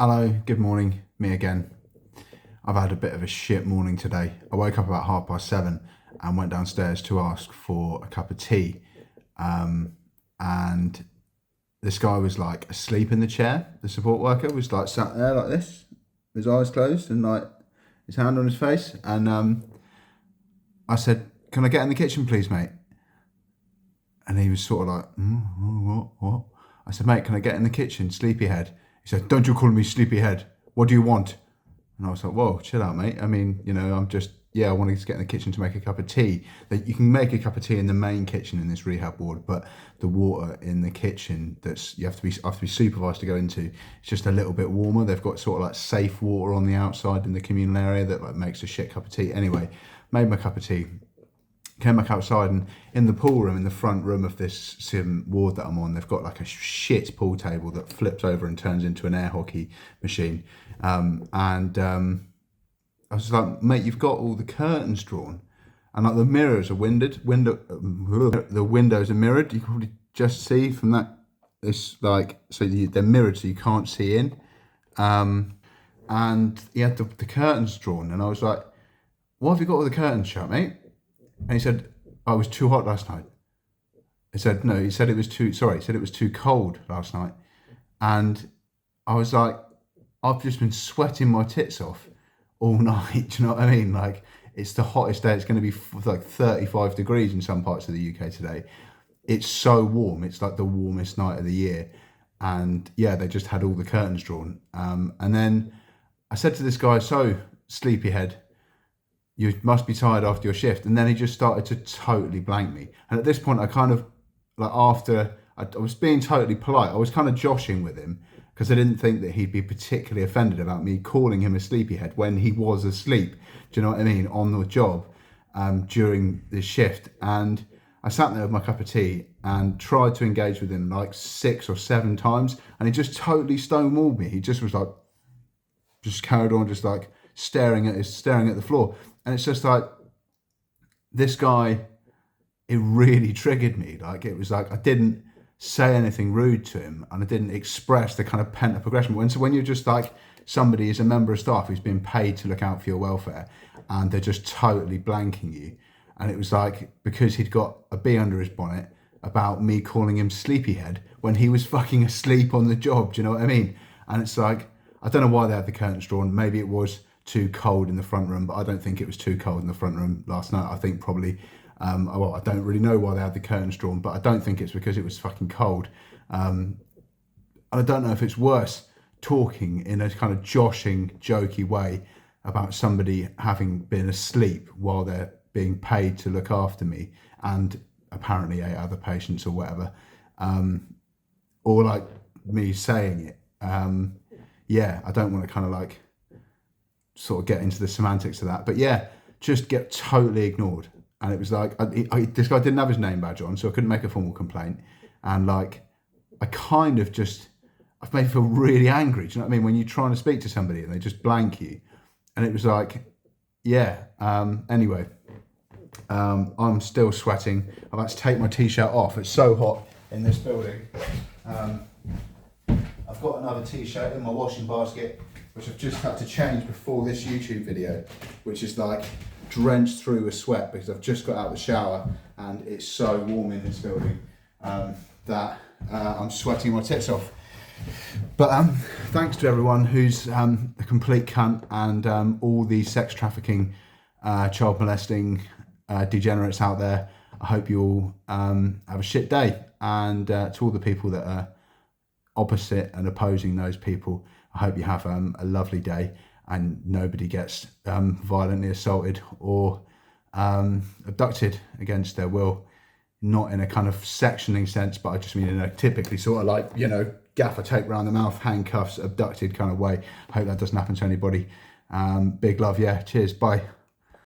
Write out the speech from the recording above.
Hello, good morning, me again. I've had a bit of a shit morning today. I woke up about 7:30 and went downstairs to ask for a cup of tea. And this guy was like asleep in the chair. The support worker was like sat there like this, his eyes closed and like his hand on his face. And I said, "Can I get in the kitchen, please, mate?" And he was sort of like, what? I said, "Mate, can I get in the kitchen, sleepyhead?" He said, "Don't you call me sleepyhead. What do you want?" And I was like, "Whoa, chill out, mate. I mean, I wanted to get in the kitchen to make a cup of tea. That you can make a cup of tea in the main kitchen in this rehab ward, but the water in the kitchen you have to be supervised to go into. It's just a little bit warmer. They've got sort of like safe water on the outside in the communal area that like makes a shit cup of tea. Anyway, made my cup of tea. Came back outside, and in the pool room, in the front room of this sim ward that I'm on, they've got like a shit pool table that flips over and turns into an air hockey machine. I was like, "Mate, you've got all the curtains drawn, and like the mirrors are the windows are mirrored. You can probably just see from that. They're mirrored, so you can't see in." And he had the curtains drawn, and I was like, "Why have you got all the curtains shut, mate?" And he said, "Oh, it was too hot last night." He said it was too cold last night. And I was like, "I've just been sweating my tits off all night." Do you know what I mean? Like, it's the hottest day. It's going to be like 35 degrees in some parts of the UK today. It's so warm. It's like the warmest night of the year. And yeah, they just had all the curtains drawn. And then I said to this guy, "So, sleepyhead, you must be tired after your shift." And then he just started to totally blank me. And at this point, I kind of, like, after I was being totally polite, I was kind of joshing with him because I didn't think that he'd be particularly offended about me calling him a sleepyhead when he was asleep. Do you know what I mean? On the job during the shift. And I sat there with my cup of tea and tried to engage with him like 6 or 7 times. And he just totally stonewalled me. He just was like, just carried on, just like staring at the floor. And it's just like, this guy, it really triggered me. Like, it was like I didn't say anything rude to him and I didn't express the kind of pent up aggression. When you're just like, somebody is a member of staff who's been paid to look out for your welfare and they're just totally blanking you. And it was like, because he'd got a bee under his bonnet about me calling him sleepyhead when he was fucking asleep on the job. Do you know what I mean? And it's like, I don't know why they had the curtains drawn. Maybe it was too cold in the front room, but I don't think it was too cold in the front room last night. I think probably, I don't really know why they had the curtains drawn, but I don't think it's because it was fucking cold. I don't know if it's worse talking in a kind of joshing, jokey way about somebody having been asleep while they're being paid to look after me and apparently 8 other patients or whatever, or like me saying it. I don't want to kind of like sort of get into the semantics of that, but yeah, just get totally ignored. And it was like, this guy didn't have his name badge on, so I couldn't make a formal complaint. And like, I've made me feel really angry. Do you know what I mean? When you're trying to speak to somebody and they just blank you. And it was like, anyway, I'm still sweating. I've had to take my t-shirt off. It's so hot in this building. I've got another t-shirt in my washing basket, which I've just had to change before this YouTube video, which is like drenched through with sweat because I've just got out of the shower and it's so warm in this building that I'm sweating my tits off. But thanks to everyone who's a complete cunt and all the sex trafficking, child molesting degenerates out there. I hope you all have a shit day. And to all the people that are opposite and opposing those people, I hope you have a lovely day and nobody gets violently assaulted or abducted against their will. Not in a kind of sectioning sense, but I just mean in a typically sort of like, gaffer tape around the mouth, handcuffs, abducted kind of way. I hope that doesn't happen to anybody. Big love, yeah. Cheers, bye.